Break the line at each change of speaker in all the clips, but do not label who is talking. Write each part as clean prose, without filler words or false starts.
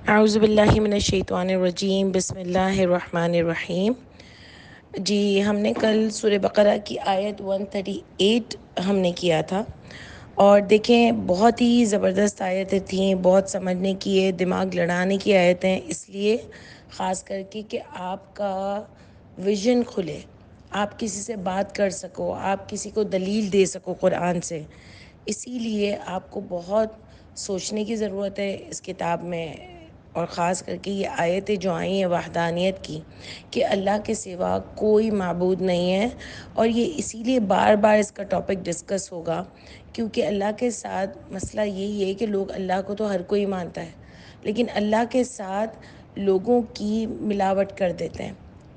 اعوذ باللہ من الشیطان الرجیم، بسم اللہ الرحمن الرحیم۔ جی، ہم نے کل سورہ بقرہ کی آیت 138 ہم نے کیا تھا، اور دیکھیں بہت ہی زبردست آیتیں تھیں، بہت سمجھنے کی ہے، دماغ لڑانے کی آیتیں، اس لیے خاص کر کے کہ آپ کا ویژن کھلے، آپ کسی سے بات کر سکو، آپ کسی کو دلیل دے سکو قرآن سے۔ اسی لیے آپ کو بہت سوچنے کی ضرورت ہے اس کتاب میں، اور خاص کر کے یہ آیتیں جو آئی ہیں وحدانیت کی، کہ اللہ کے سوا کوئی معبود نہیں ہے، اور یہ اسی لیے بار بار اس کا ٹاپک ڈسکس ہوگا، کیونکہ اللہ کے ساتھ مسئلہ یہی ہے کہ لوگ اللہ کو تو ہر کوئی مانتا ہے، لیکن اللہ کے ساتھ لوگوں کی ملاوٹ کر دیتے ہیں،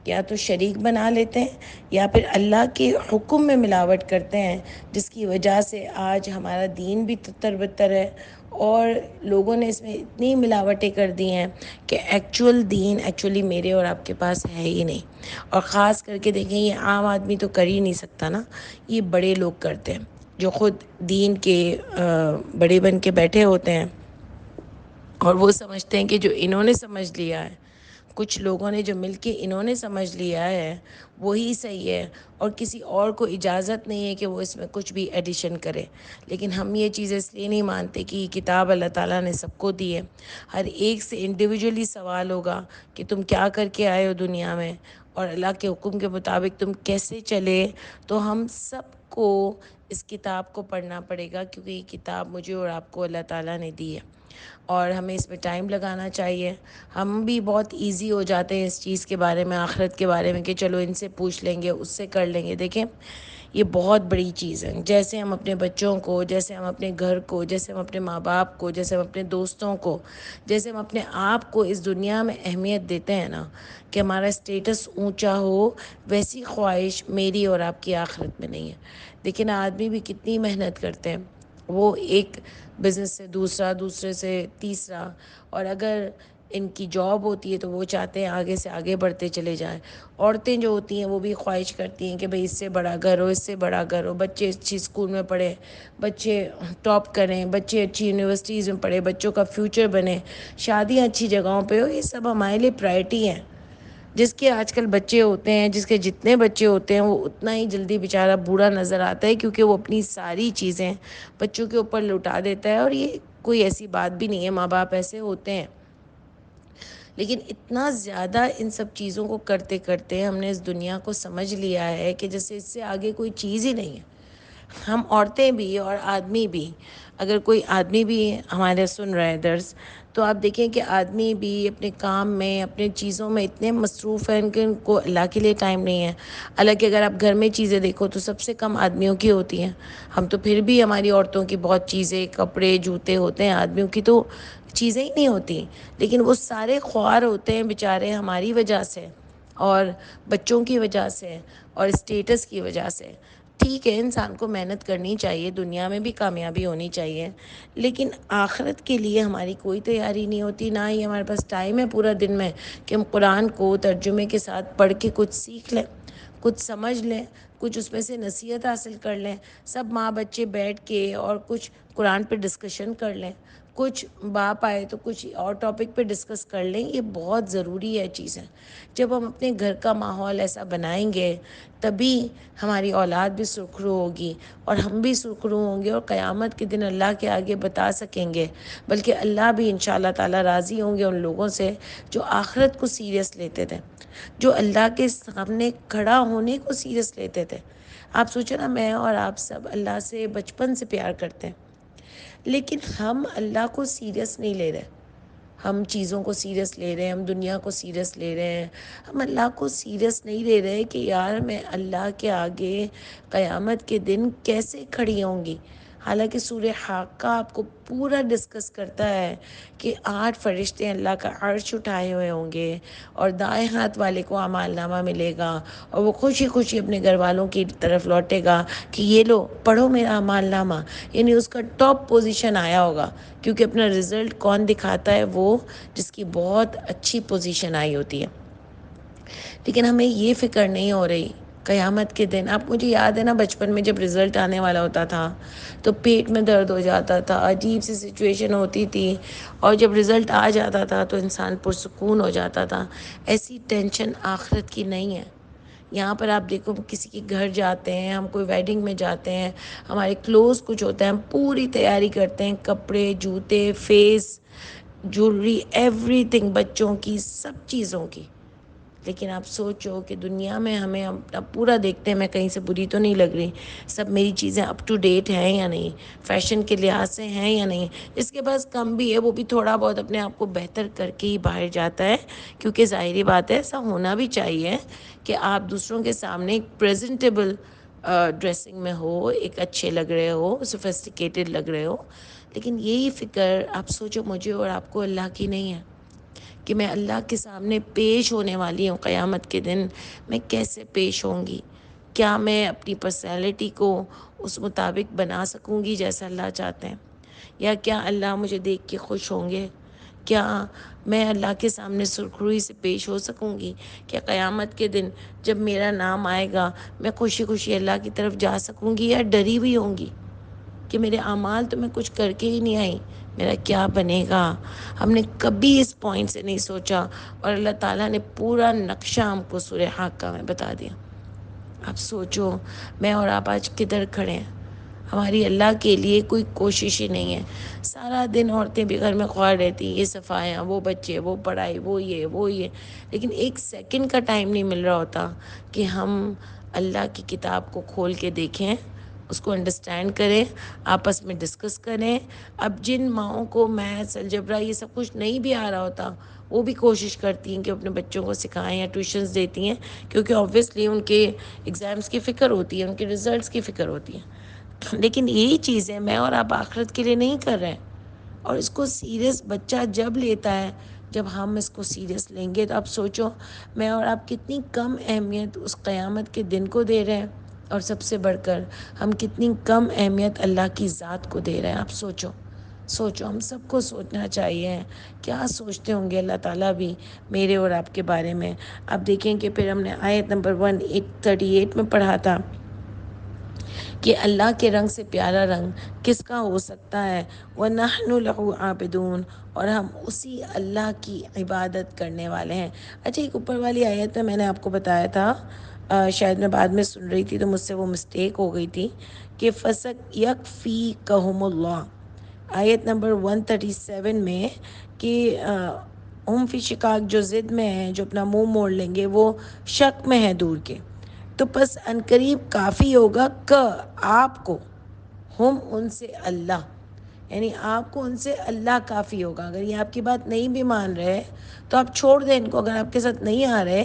یا تو شریک بنا لیتے ہیں یا پھر اللہ کے حکم میں ملاوٹ کرتے ہیں، جس کی وجہ سے آج ہمارا دین بھی تتر بتر ہے، اور لوگوں نے اس میں اتنی ملاوٹیں کر دی ہیں کہ ایکچولی میرے اور آپ کے پاس ہے ہی نہیں۔ اور خاص کر کے دیکھیں، یہ عام آدمی تو کر ہی نہیں سکتا نا، یہ بڑے لوگ کرتے ہیں جو خود دین کے بڑے بن کے بیٹھے ہوتے ہیں، اور وہ سمجھتے ہیں کہ جو انہوں نے سمجھ لیا ہے، کچھ لوگوں نے جو مل کے انہوں نے سمجھ لیا ہے وہی صحیح ہے، اور کسی اور کو اجازت نہیں ہے کہ وہ اس میں کچھ بھی ایڈیشن کرے۔ لیکن ہم یہ چیزیں اس لیے نہیں مانتے کہ یہ کتاب اللہ تعالیٰ نے سب کو دی ہے، ہر ایک سے انڈیویجولی سوال ہوگا کہ تم کیا کر کے آئے ہو دنیا میں، اور اللہ کے حکم کے مطابق تم کیسے چلے۔ تو ہم سب کو اس کتاب کو پڑھنا پڑے گا، کیونکہ یہ کتاب مجھے اور آپ کو اللہ تعالیٰ نے دی ہے، اور ہمیں اس میں ٹائم لگانا چاہیے۔ ہم بھی بہت ایزی ہو جاتے ہیں اس چیز کے بارے میں، آخرت کے بارے میں، کہ چلو ان سے پوچھ لیں گے، اس سے کر لیں گے۔ دیکھیں یہ بہت بڑی چیز ہے، جیسے ہم اپنے بچوں کو، جیسے ہم اپنے گھر کو، جیسے ہم اپنے ماں باپ کو، جیسے ہم اپنے دوستوں کو، جیسے ہم اپنے آپ کو اس دنیا میں اہمیت دیتے ہیں نا، کہ ہمارا اسٹیٹس اونچا ہو، ویسی خواہش میری اور آپ کی آخرت میں نہیں ہے۔ لیکن آدمی بھی کتنی محنت کرتے ہیں، وہ ایک بزنس سے دوسرا، دوسرے سے تیسرا، اور اگر ان کی جاب ہوتی ہے تو وہ چاہتے ہیں آگے سے آگے بڑھتے چلے جائیں۔ عورتیں جو ہوتی ہیں وہ بھی خواہش کرتی ہیں کہ بھئی اس سے بڑا گھر ہو، اس سے بڑا گھر ہو، بچے اچھی اسکول میں پڑھیں، بچے ٹاپ کریں، بچے اچھی یونیورسٹیز میں پڑھیں، بچوں کا فیوچر بنے، شادیاں اچھی جگہوں پہ ہو۔ یہ سب ہمارے لیے پرائرٹی ہیں۔ جس کے آج کل بچے ہوتے ہیں، جس کے جتنے بچے ہوتے ہیں، وہ اتنا ہی جلدی بیچارہ بوڑھا نظر آتا ہے، کیونکہ وہ اپنی ساری چیزیں بچوں کے اوپر لٹا دیتا ہے۔ اور یہ کوئی ایسی بات بھی نہیں ہے، ماں باپ ایسے ہوتے ہیں، لیکن اتنا زیادہ ان سب چیزوں کو کرتے کرتے ہم نے اس دنیا کو سمجھ لیا ہے کہ جیسے اس سے آگے کوئی چیز ہی نہیں ہے۔ ہم عورتیں بھی اور آدمی بھی، اگر کوئی آدمی بھی ہمارے سن رہا ہے درس، تو آپ دیکھیں کہ آدمی بھی اپنے کام میں، اپنے چیزوں میں اتنے مصروف ہیں کہ ان کو اللہ کے لیے ٹائم نہیں ہے۔ حالانکہ اگر آپ گھر میں چیزیں دیکھو تو سب سے کم آدمیوں کی ہوتی ہیں، ہم تو پھر بھی ہماری عورتوں کی بہت چیزیں، کپڑے، جوتے ہوتے ہیں، آدمیوں کی تو چیزیں ہی نہیں ہوتی۔ لیکن وہ سارے خوار ہوتے ہیں بیچارے ہماری وجہ سے، اور بچوں کی وجہ سے، اور اسٹیٹس کی وجہ سے۔ ٹھیک ہے، انسان کو محنت کرنی چاہیے، دنیا میں بھی کامیابی ہونی چاہیے، لیکن آخرت کے لیے ہماری کوئی تیاری نہیں ہوتی، نہ ہی ہمارے پاس ٹائم ہے پورا دن میں کہ ہم قرآن کو ترجمے کے ساتھ پڑھ کے کچھ سیکھ لیں، کچھ سمجھ لیں، کچھ اس میں سے نصیحت حاصل کر لیں۔ سب ماں بچے بیٹھ کے اور کچھ قرآن پہ ڈسکشن کر لیں، کچھ باپ آئے تو کچھ اور ٹاپک پہ ڈسکس کر لیں۔ یہ بہت ضروری ہے چیزیں۔ جب ہم اپنے گھر کا ماحول ایسا بنائیں گے، تبھی ہماری اولاد بھی سرخرو ہوگی، اور ہم بھی سرخرو ہوں گے، اور قیامت کے دن اللہ کے آگے بتا سکیں گے، بلکہ اللہ بھی انشاءاللہ تعالی راضی ہوں گے ان لوگوں سے جو آخرت کو سیریس لیتے تھے، جو اللہ کے سامنے کھڑا ہونے کو سیریس لیتے تھے۔ آپ سوچیں نا، میں اور آپ سب اللہ سے بچپن سے پیار کرتے ہیں، لیکن ہم اللہ کو سیریس نہیں لے رہے، ہم چیزوں کو سیریس لے رہے ہیں، ہم دنیا کو سیریس لے رہے ہیں، ہم اللہ کو سیریس نہیں لے رہے کہ یار میں اللہ کے آگے قیامت کے دن کیسے کھڑی ہوں گی۔ حالانکہ سورہ حاقہ آپ کو پورا ڈسکس کرتا ہے کہ 8 فرشتے اللہ کا عرش اٹھائے ہوئے ہوں گے، اور دائیں ہاتھ والے کو اعمال نامہ ملے گا، اور وہ خوشی خوشی اپنے گھر والوں کی طرف لوٹے گا کہ یہ لو پڑھو میرا اعمال نامہ، یعنی اس کا ٹاپ پوزیشن آیا ہوگا، کیونکہ اپنا رزلٹ کون دکھاتا ہے؟ وہ جس کی بہت اچھی پوزیشن آئی ہوتی ہے۔ لیکن ہمیں یہ فکر نہیں ہو رہی، قیامت کے دن آپ مجھے یاد ہے نا بچپن میں جب رزلٹ آنے والا ہوتا تھا تو پیٹ میں درد ہو جاتا تھا، عجیب سی سچویشن ہوتی تھی، اور جب رزلٹ آ جاتا تھا تو انسان پرسکون ہو جاتا تھا۔ ایسی ٹینشن آخرت کی نہیں ہے۔ یہاں پر آپ دیکھو کسی کے گھر جاتے ہیں، ہم کوئی ویڈنگ میں جاتے ہیں، ہمارے کلوز کچھ ہوتا ہے، ہم پوری تیاری کرتے ہیں، کپڑے، جوتے، فیس، جولری، ایوری تھنگ، بچوں کی سب چیزوں کی۔ لیکن آپ سوچو کہ دنیا میں ہمیں اپنا پورا دیکھتے ہیں، میں کہیں سے بری تو نہیں لگ رہی، سب میری چیزیں اپ ٹو ڈیٹ ہیں یا نہیں، فیشن کے لحاظ سے ہیں یا نہیں۔ جس کے پاس کم بھی ہے وہ بھی تھوڑا بہت اپنے آپ کو بہتر کر کے ہی باہر جاتا ہے، کیونکہ ظاہری بات ہے ایسا ہونا بھی چاہیے کہ آپ دوسروں کے سامنے ایک پریزنٹیبل ڈریسنگ میں ہو، ایک اچھے لگ رہے ہو، سوفسٹیکیٹڈ لگ رہے ہو۔ لیکن یہی فکر آپ سوچو مجھے اور آپ کو اللہ کی نہیں ہے کہ میں اللہ کے سامنے پیش ہونے والی ہوں قیامت کے دن، میں کیسے پیش ہوں گی؟ کیا میں اپنی پرسنالٹی کو اس مطابق بنا سکوں گی جیسا اللہ چاہتے ہیں؟ یا کیا اللہ مجھے دیکھ کے خوش ہوں گے؟ کیا میں اللہ کے سامنے سرخروئی سے پیش ہو سکوں گی کہ قیامت کے دن جب میرا نام آئے گا میں خوشی خوشی اللہ کی طرف جا سکوں گی، یا ڈری ہوئی ہوں گی کہ میرے اعمال تو میں کچھ کر کے ہی نہیں آئی، میرا کیا بنے گا؟ ہم نے کبھی اس پوائنٹ سے نہیں سوچا، اور اللہ تعالیٰ نے پورا نقشہ ہم کو سورہ حاقہ میں بتا دیا۔ آپ سوچو میں اور آپ آج کدھر کھڑے ہیں؟ ہماری اللہ کے لیے کوئی کوشش ہی نہیں ہے۔ سارا دن عورتیں بھی گھر میں خوار رہتی، یہ صفائیاں، وہ بچے، وہ پڑھائی، وہ یہ، لیکن ایک سیکنڈ کا ٹائم نہیں مل رہا ہوتا کہ ہم اللہ کی کتاب کو کھول کے دیکھیں، اس کو انڈرسٹینڈ کریں، آپس میں ڈسکس کریں۔ اب جن ماؤں کو میتھس، الجبرا یہ سب کچھ نہیں بھی آ رہا ہوتا، وہ بھی کوشش کرتی ہیں کہ اپنے بچوں کو سکھائیں یا ٹیوشنز دیتی ہیں، کیونکہ آبویسلی ان کے ایگزامس کی فکر ہوتی ہے، ان کے رزلٹس کی فکر ہوتی ہے۔ لیکن یہی چیزیں میں اور آپ آخرت کے لیے نہیں کر رہے ہیں، اور اس کو سیریس بچہ جب لیتا ہے، جب ہم اس کو سیریس لیں گے تو آپ سوچو میں اور آپ کتنی کم اہمیت اس قیامت کے دن کو دے رہے ہیں، اور سب سے بڑھ کر ہم کتنی کم اہمیت اللہ کی ذات کو دے رہے ہیں۔ آپ سوچو ہم سب کو سوچنا چاہیے، کیا سوچتے ہوں گے اللہ تعالیٰ بھی میرے اور آپ کے بارے میں۔ آپ دیکھیں کہ پھر ہم نے آیت نمبر 138 میں پڑھا تھا کہ اللہ کے رنگ سے پیارا رنگ کس کا ہو سکتا ہے، وَنَحْنُ لَهُ عَابِدُونَ، اور ہم اسی اللہ کی عبادت کرنے والے ہیں۔ اچھا ایک اوپر والی آیت میں نے آپ کو بتایا تھا، شاید میں بعد میں سن رہی تھی تو مجھ سے وہ مسٹیک ہو گئی تھی، کہ فَسَقْ يَكْفِيكَهُمُ اللَّهُ، آیت نمبر 137 میں، کہ ہم فی شقاق، جو ضد میں ہیں، جو اپنا منہ موڑ لیں گے، وہ شک میں ہیں دور کے، تو پس عنقریب کافی ہوگا کہ آپ کو، ہم ان سے اللہ، یعنی آپ کو ان سے اللہ کافی ہوگا۔ اگر یہ آپ کی بات نہیں بھی مان رہے تو آپ چھوڑ دیں ان کو، اگر آپ کے ساتھ نہیں آ رہے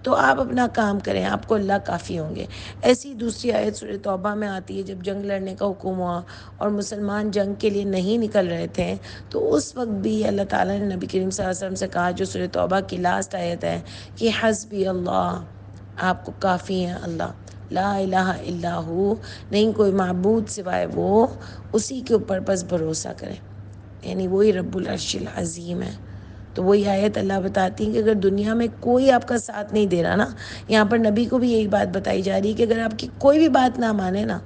تو آپ اپنا کام کریں، آپ کو اللہ کافی ہوں گے۔ ایسی دوسری آیت سورہ توبہ میں آتی ہے، جب جنگ لڑنے کا حکم ہوا اور مسلمان جنگ کے لیے نہیں نکل رہے تھے، تو اس وقت بھی اللہ تعالیٰ نے نبی کریم صلی اللہ علیہ وسلم سے کہا، جو سورہ توبہ کی لاسٹ آیت ہے، کہ حسبی اللہ، آپ کو کافی ہیں اللہ، لا الہ الا ہو، نہیں کوئی معبود سوائے وہ، اسی کے اوپر بس بھروسہ کریں، یعنی وہی رب العرش العظیم ہے۔ تو وہی آیت اللہ بتاتی ہے کہ اگر دنیا میں کوئی آپ کا ساتھ نہیں دے رہا نا، یہاں پر نبی کو بھی یہی بات بتائی جا رہی ہے کہ اگر آپ کی کوئی بھی بات نہ مانے نا،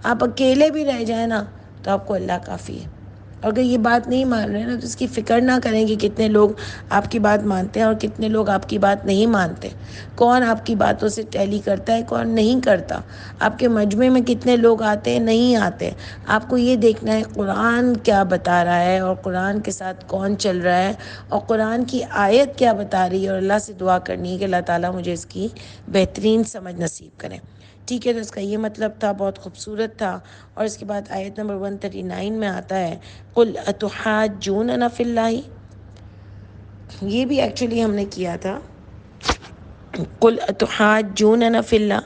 آپ اکیلے بھی رہ جائیں نا، تو آپ کو اللہ کافی ہے۔ اور اگر یہ بات نہیں مان رہے نا تو اس کی فکر نہ کریں کہ کتنے لوگ آپ کی بات مانتے ہیں اور کتنے لوگ آپ کی بات نہیں مانتے، کون آپ کی باتوں سے ٹیلی کرتا ہے، کون نہیں کرتا، آپ کے مجمع میں کتنے لوگ آتے ہیں، نہیں آتے۔ آپ کو یہ دیکھنا ہے قرآن کیا بتا رہا ہے، اور قرآن کے ساتھ کون چل رہا ہے، اور قرآن کی آیت کیا بتا رہی ہے، اور اللہ سے دعا کرنی ہے کہ اللہ تعالیٰ مجھے اس کی بہترین سمجھ نصیب کریں۔ ٹھیک ہے، تو اس کا یہ مطلب تھا، بہت خوبصورت تھا۔ اور اس کے بعد آیت نمبر 139 میں آتا ہے، قُلْ أَتُحَاجُّونَنَا فِي اللَّهِ، یہ بھی ایکچولی ہم نے کیا تھا، قُلْ أَتُحَاجُّونَنَا فِي اللَّهِ،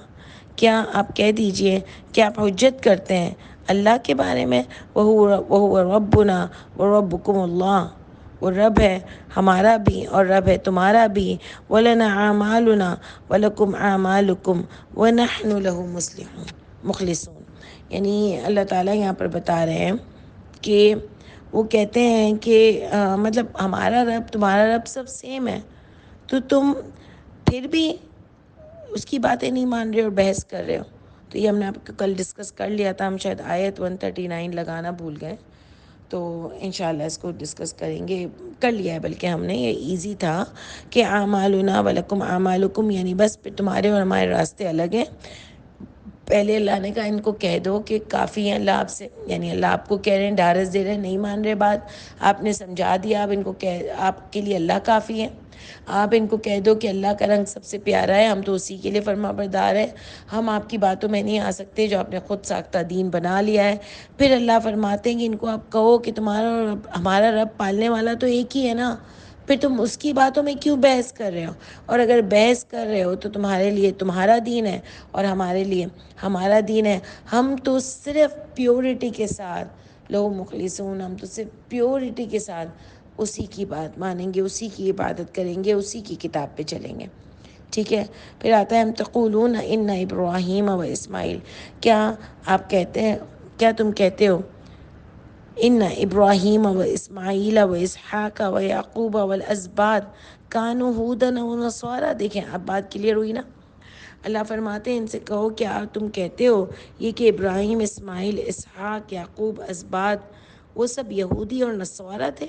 کیا آپ کہہ دیجئے کہ آپ حجت کرتے ہیں اللہ کے بارے میں، وَهُوَ رَبُّنَا وَرَبُّكُمُ اللَّهُ، وہ رب ہے ہمارا بھی اور رب ہے تمہارا بھی، وَلَنَا أَعْمَالُنَا وَلَكُمْ أَعْمَالُكُمْ وَنَحْنُ لَهُ مخلصون، یعنی اللہ تعالیٰ یہاں پر بتا رہے ہیں کہ وہ کہتے ہیں کہ مطلب ہمارا رب تمہارا رب سب سیم ہے، تو تم پھر بھی اس کی باتیں نہیں مان رہے اور بحث کر رہے ہو. تو یہ ہم نے آپ کو کل ڈسکس کر لیا تھا، ہم شاید آیت 139 لگانا بھول گئے، تو انشاءاللہ اس کو ڈسکس کریں گے. کر لیا ہے بلکہ ہم نے، یہ ایزی تھا کہ اعمالنا ولکم اعمالکم، یعنی بس تمہارے اور ہمارے راستے الگ ہیں. پہلے اللہ نے کہا ان کو کہہ دو کہ کافی ہے اللہ آپ سے، یعنی اللہ آپ کو کہہ رہے ہیں، ڈھارس دے رہے ہیں، نہیں مان رہے بات، آپ نے سمجھا دیا، آپ ان کو آپ کے لیے اللہ کافی ہے. آپ ان کو کہہ دو کہ اللہ کا رنگ سب سے پیارا ہے، ہم تو اسی کے لیے فرما بردار ہیں، ہم آپ کی باتوں میں نہیں آ سکتے جو آپ نے خود ساختہ دین بنا لیا ہے. پھر اللہ فرماتے ہیں کہ ان کو آپ کہو کہ تمہارا اور ہمارا رب پالنے والا تو ایک ہی ہے نا، پھر تم اس کی باتوں میں کیوں بحث کر رہے ہو؟ اور اگر بحث کر رہے ہو تو تمہارے لیے تمہارا دین ہے اور ہمارے لیے ہمارا دین ہے. ہم تو صرف پیورٹی کے ساتھ لوگ مخلصون، ہم تو صرف پیورٹی کے ساتھ اسی کی بات مانیں گے، اسی کی عبادت کریں گے، اسی کی کتاب پہ چلیں گے. ٹھیک ہے. پھر آتا ہے ہم تقولون ان ابراہیم و اسماعیل، کیا آپ کہتے ہیں، کیا تم کہتے ہو ان ابراہیم و اسماعیل و اسحاق و یعقوب والاسباط کانوا ھودا و نصارا. دیکھیں اب بات کلیئر ہوئی نا. اللہ فرماتے ہیں ان سے کہو کیا تم کہتے ہو یہ کہ ابراہیم، اسماعیل، اسحاق، یعقوب، اسباط وہ سب یہودی اور نصارہ تھے؟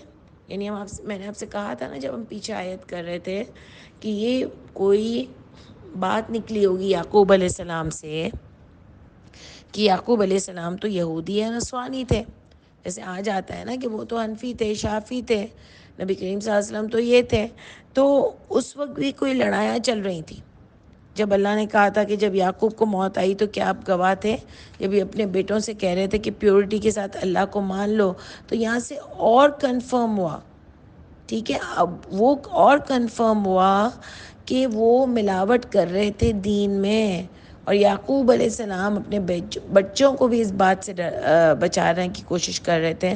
یعنی میں نے آپ سے کہا تھا نا جب ہم پیچھے آیت کر رہے تھے کہ یہ کوئی بات نکلی ہوگی یعقوب علیہ السلام سے کہ یعقوب علیہ السلام تو یہودی یا نصرانی تھے. جیسے آج آتا ہے نا کہ وہ تو حنفی تھے، شافی تھے، نبی کریم صلی اللہ علیہ وسلم تو یہ تھے. تو اس وقت بھی کوئی لڑائیاں چل رہی تھیں. جب اللہ نے کہا تھا کہ جب یعقوب کو موت آئی تو کیا آپ گواہ تھے؟ جب یہ اپنے بیٹوں سے کہہ رہے تھے کہ پیورٹی کے ساتھ اللہ کو مان لو، تو یہاں سے اور کنفرم ہوا. ٹھیک ہے. اب وہ اور کنفرم ہوا کہ وہ ملاوٹ کر رہے تھے دین میں، اور یعقوب علیہ السلام اپنے بچوں کو بھی اس بات سے بچانے کی کوشش کر رہے تھے،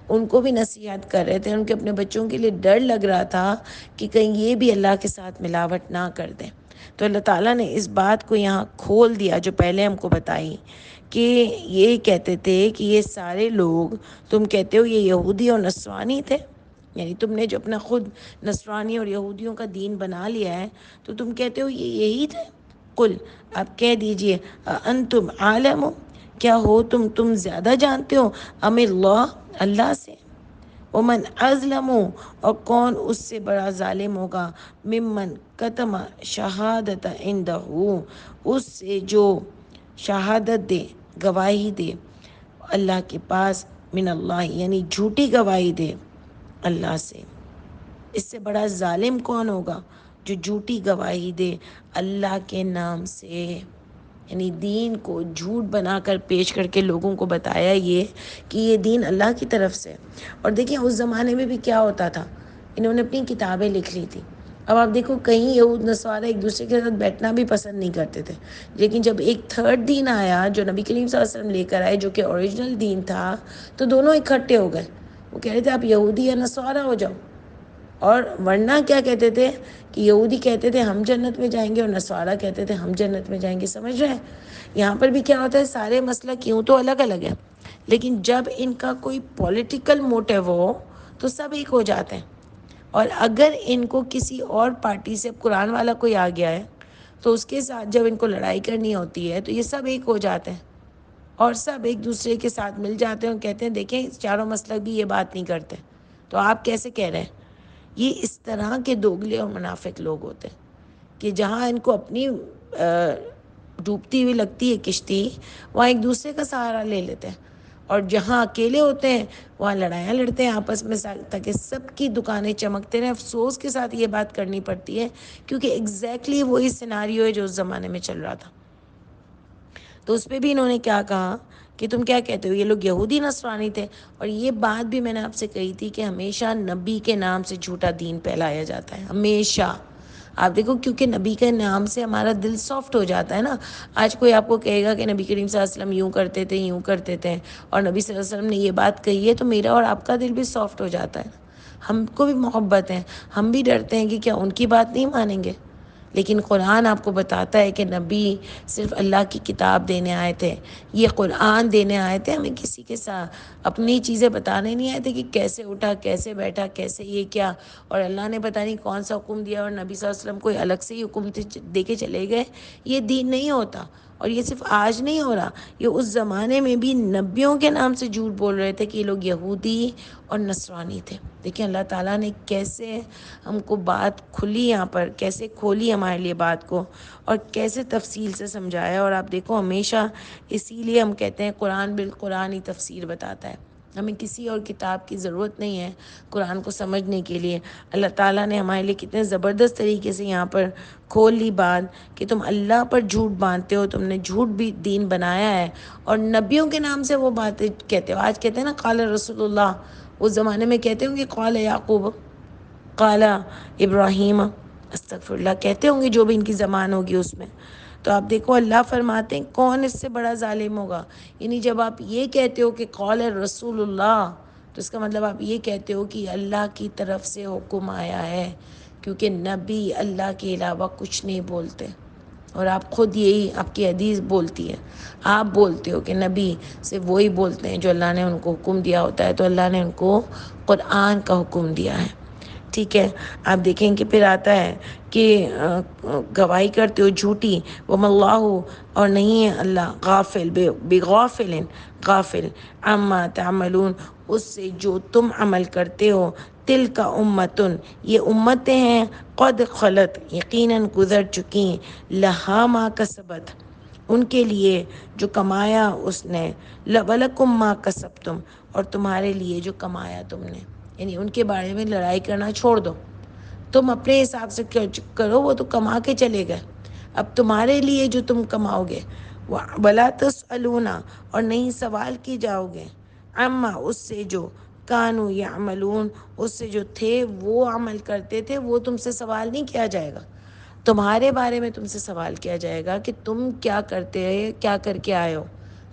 ان کو بھی نصیحت کر رہے تھے. ان کے اپنے بچوں کے لیے ڈر لگ رہا تھا کہ کہیں یہ بھی اللہ کے ساتھ ملاوٹ نہ کر دیں. تو اللہ تعالیٰ نے اس بات کو یہاں کھول دیا جو پہلے ہم کو بتائی کہ یہ کہتے تھے کہ یہ سارے لوگ، تم کہتے ہو یہ یہودی اور نصرانی تھے، یعنی تم نے جو اپنا خود نصرانی اور یہودیوں کا دین بنا لیا ہے تو تم کہتے ہو یہ یہی تھے. قل، آپ کہہ دیجئے، انتم عالم، کیا ہو تم زیادہ جانتے ہو، ام اللہ، اللہ سے، ومن ازلم، اور کون اس سے بڑا ظالم ہوگا، ممن کتم شہادت عندہ، اس سے جو شہادت دے، گواہی دے اللہ کے پاس، من اللہ، یعنی جھوٹی گواہی دے اللہ سے. اس سے بڑا ظالم کون ہوگا جو جھوٹی گواہی دے اللہ کے نام سے. یعنی دین کو جھوٹ بنا کر پیش کر کے لوگوں کو بتایا یہ کہ یہ دین اللہ کی طرف سے. اور دیکھیں اس زمانے میں بھی کیا ہوتا تھا، انہوں نے اپنی کتابیں لکھ لی تھی. اب آپ دیکھو کہیں یہود نصارہ ایک دوسرے کے ساتھ بیٹھنا بھی پسند نہیں کرتے تھے، لیکن جب ایک تھرڈ دین آیا جو نبی کریم صلی اللہ علیہ وسلم لے کر آئے، جو کہ اوریجنل دین تھا، تو دونوں اکٹھے ہو گئے. وہ کہہ رہے تھے آپ یہودی یا نصارہ ہو جاؤ. اور ورنہ کیا کہتے تھے کہ یہودی کہتے تھے ہم جنت میں جائیں گے اور نصارہ کہتے تھے ہم جنت میں جائیں گے. سمجھ رہے ہیں؟ یہاں پر بھی کیا ہوتا ہے، سارے مسئلہ کیوں تو الگ الگ ہے، لیکن جب ان کا کوئی پولیٹیکل موٹیو ہو تو سب ایک ہو جاتے ہیں. اور اگر ان کو کسی اور پارٹی سے، قرآن والا کوئی آ گیا ہے تو اس کے ساتھ جب ان کو لڑائی کرنی ہوتی ہے تو یہ سب ایک ہو جاتے ہیں اور سب ایک دوسرے کے ساتھ مل جاتے ہیں اور کہتے ہیں دیکھیں چاروں مسلک بھی یہ بات نہیں کرتے، تو آپ کیسے کہہ رہے ہیں. یہ اس طرح کے دوگلے اور منافق لوگ ہوتے ہیں کہ جہاں ان کو اپنی ڈوبتی ہوئی لگتی ہے کشتی، وہاں ایک دوسرے کا سہارا لے لیتے ہیں، اور جہاں اکیلے ہوتے ہیں وہاں لڑائیاں لڑتے ہیں آپس میں تاکہ سب کی دکانیں چمکتے رہیں. افسوس کے ساتھ یہ بات کرنی پڑتی ہے کیونکہ ایگزیکٹلی وہی سیناریو ہے جو اس زمانے میں چل رہا تھا. تو اس پہ بھی انہوں نے کیا کہا کہ تم کیا کہتے ہو یہ لوگ یہودی نصرانی تھے. اور یہ بات بھی میں نے آپ سے کہی تھی کہ ہمیشہ نبی کے نام سے جھوٹا دین پھیلایا جاتا ہے، ہمیشہ. آپ دیکھو کیونکہ نبی کے نام سے ہمارا دل سافٹ ہو جاتا ہے نا. آج کوئی آپ کو کہے گا کہ نبی کریم صلی اللہ علیہ وسلم یوں کرتے تھے، یوں کرتے تھے، اور نبی صلی اللہ علیہ وسلم نے یہ بات کہی ہے، تو میرا اور آپ کا دل بھی سافٹ ہو جاتا ہے. ہم کو بھی محبت ہے، ہم بھی ڈرتے ہیں کہ کیا ان کی بات نہیں مانیں گے. لیکن قرآن آپ کو بتاتا ہے کہ نبی صرف اللہ کی کتاب دینے آئے تھے، یہ قرآن دینے آئے تھے، ہمیں کسی کے ساتھ اپنی چیزیں بتانے نہیں آئے تھے کہ کیسے اٹھا، کیسے بیٹھا، کیسے یہ کیا، اور اللہ نے پتہ نہیں کون سا حکم دیا اور نبی صلی اللہ علیہ وسلم کوئی الگ سے ہی حکم دے کے چلے گئے. یہ دین نہیں ہوتا. اور یہ صرف آج نہیں ہو رہا، یہ اس زمانے میں بھی نبیوں کے نام سے جھوٹ بول رہے تھے کہ یہ لوگ یہودی اور نصرانی تھے. دیکھیں اللہ تعالیٰ نے کیسے ہم کو بات کھلی، یہاں پر کیسے کھولی ہمارے لیے بات کو، اور کیسے تفصیل سے سمجھایا. اور آپ دیکھو ہمیشہ اسی لیے ہم کہتے ہیں قرآن بالقرآن ہی تفسیر بتاتا ہے. ہمیں کسی اور کتاب کی ضرورت نہیں ہے قرآن کو سمجھنے کے لیے. اللہ تعالیٰ نے ہمارے لیے کتنے زبردست طریقے سے یہاں پر کھول لی بات کہ تم اللہ پر جھوٹ باندھتے ہو، تم نے جھوٹ بھی دین بنایا ہے، اور نبیوں کے نام سے وہ باتیں کہتے ہو. آج کہتے ہیں نا قال رسول اللہ، اس زمانے میں کہتے ہوں گے قال یعقوب، قال ابراہیم، استغفر اللہ کہتے ہوں گے جو بھی ان کی زبان ہوگی اس میں. تو آپ دیکھو اللہ فرماتے ہیں کون اس سے بڑا ظالم ہوگا. یعنی جب آپ یہ کہتے ہو کہ قال رسول اللہ، تو اس کا مطلب آپ یہ کہتے ہو کہ اللہ کی طرف سے حکم آیا ہے، کیونکہ نبی اللہ کے علاوہ کچھ نہیں بولتے. اور آپ خود یہی آپ کی حدیث بولتی ہے، آپ بولتے ہو کہ نبی صرف وہی بولتے ہیں جو اللہ نے ان کو حکم دیا ہوتا ہے. تو اللہ نے ان کو قرآن کا حکم دیا ہے. ٹھیک ہے. آپ دیکھیں کہ پھر آتا ہے کہ گواہی کرتے ہو جھوٹی، وَمَا اللَّهُ، اور نہیں ہے اللہ غافل، بغافل، غافل، عما تعملون، اس سے جو تم عمل کرتے ہو. تلک امتن، یہ امتیں ہیں، قد خلت، یقیناً گزر چکی، لہا ما کسبت، ان کے لیے جو کمایا اس نے، وَلَكُمْ مَا كَسَبْتُمْ، اور تمہارے لیے جو کمایا تم نے. یعنی ان کے بارے میں لڑائی کرنا چھوڑ دو، تم اپنے حساب سے کرو، وہ تو کما کے چلے گئے. اب تمہارے لیے جو تم کماؤ گے، وَلَا تُسْأَلُونَ، اور نہیں سوال کی جاؤ گے، عَمَّا، اس سے جو کانوا یعملون، اس سے جو تھے وہ عمل کرتے تھے، وہ تم سے سوال نہیں کیا جائے گا. تمہارے بارے میں تم سے سوال کیا جائے گا کہ تم کیا کرتے ہیں، کیا کر کے آئے ہو.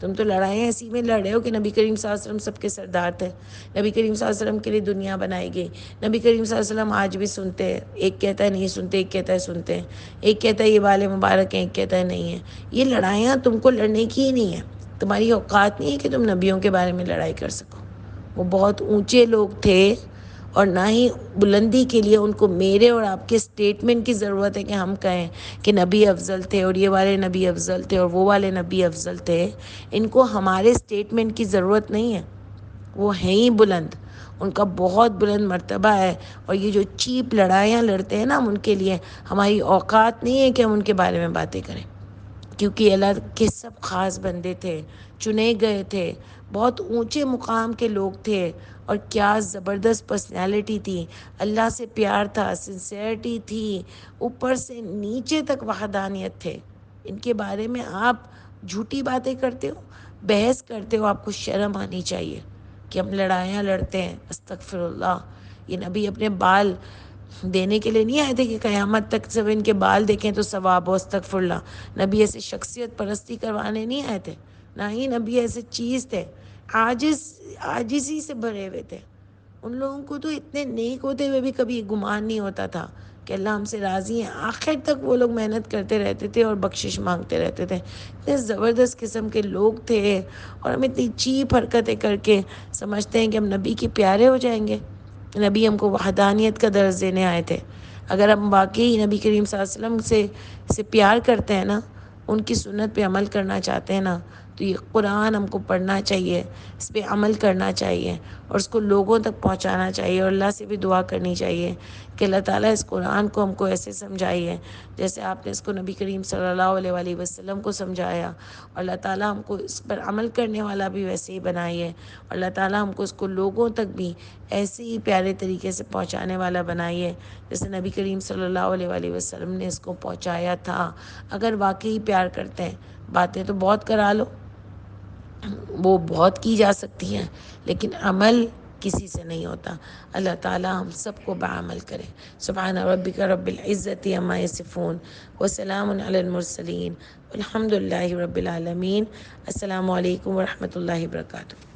تم تو لڑائیاں اسی میں لڑ رہے ہو کہ نبی کریم صلی اللہ علیہ وسلم سب کے سردار تھے، نبی کریم صلی اللہ علیہ وسلم کے لیے دنیا بنائی گئی. نبی کریم صلی اللہ علیہ وسلم آج بھی سنتے ہیں، ایک کہتا ہے نہیں سنتے، ایک کہتا ہے سنتے ہیں، ایک کہتا ہے یہ والے مبارک ہیں، ایک کہتا ہے نہیں ہے. یہ لڑائیاں تم کو لڑنے کی ہی نہیں ہے. تمہاری اوقات نہیں ہے کہ تم نبیوں کے بارے میں لڑائی کر سکو. وہ بہت اونچے لوگ تھے، اور نہ ہی بلندی کے لیے ان کو میرے اور آپ کے اسٹیٹمنٹ کی ضرورت ہے کہ ہم کہیں کہ نبی افضل تھے اور یہ والے نبی افضل تھے اور وہ والے نبی افضل تھے. ان کو ہمارے اسٹیٹمنٹ کی ضرورت نہیں ہے. وہ ہیں ہی بلند، ان کا بہت بلند مرتبہ ہے. اور یہ جو چیپ لڑائیاں لڑتے ہیں نا، ہم ان کے لیے ہماری اوقات نہیں ہے کہ ہم ان کے بارے میں باتیں کریں، کیونکہ اللہ کے سب خاص بندے تھے، چنے گئے تھے، بہت اونچے مقام کے لوگ تھے. اور کیا زبردست پرسنالٹی تھی، اللہ سے پیار تھا، سنسیئرٹی تھی، اوپر سے نیچے تک وحدانیت تھے. ان کے بارے میں آپ جھوٹی باتیں کرتے ہو، بحث کرتے ہو. آپ کو شرم آنی چاہیے کہ ہم لڑائیاں لڑتے ہیں. استغفر اللہ. یہ نبی اپنے بال دینے کے لیے نہیں آئے تھے کہ قیامت تک سب ان کے بال دیکھیں تو ثواب ہو. استغفر اللہ. نبی ایسے شخصیت پرستی کروانے نہیں آئے تھے، نہ ہی نبی ایسے چیز تھے. عاجزی سے بھرے ہوئے تھے. ان لوگوں کو تو اتنے نیک ہوتے ہوئے بھی کبھی گمان نہیں ہوتا تھا کہ اللہ ہم سے راضی ہیں. آخر تک وہ لوگ محنت کرتے رہتے تھے اور بخشش مانگتے رہتے تھے. اتنے زبردست قسم کے لوگ تھے، اور ہم اتنی چیپ حرکتیں کر کے سمجھتے ہیں کہ ہم نبی کے پیارے ہو جائیں گے. نبی ہم کو وحدانیت کا درس دینے آئے تھے. اگر ہم واقعی نبی کریم صلی اللہ علیہ وسلم سے پیار کرتے ہیں نا، ان کی سنت پہ عمل کرنا چاہتے ہیں نا، تو یہ قرآن ہم کو پڑھنا چاہیے، اس پہ عمل کرنا چاہیے، اور اس کو لوگوں تک پہنچانا چاہیے. اور اللہ سے بھی دعا کرنی چاہیے کہ اللہ تعالیٰ اس قرآن کو ہم کو ایسے سمجھائیے جیسے آپ نے اس کو نبی کریم صلی اللہ علیہ وآلہ وسلم کو سمجھایا. اور اللہ تعالیٰ ہم کو اس پر عمل کرنے والا بھی ویسے ہی بنائیے. اور اللہ تعالیٰ ہم کو اس کو لوگوں تک بھی ایسے ہی پیارے طریقے سے پہنچانے والا بنائیے جیسے نبی کریم صلی اللہ علیہ وآلہ وسلم نے اس کو پہنچایا تھا. اگر واقعی پیار کرتے ہیں، باتیں تو بہت کرا لو، وہ بہت کی جا سکتی ہیں، لیکن عمل کسی سے نہیں ہوتا. اللہ تعالیٰ ہم سب کو بعمل کرے. سبحان ربک رب العزت عما یصفون، وسلام علی المرسلین، الحمد للہ رب العالمین. السلام علیکم ورحمۃ اللہ وبرکاتہ.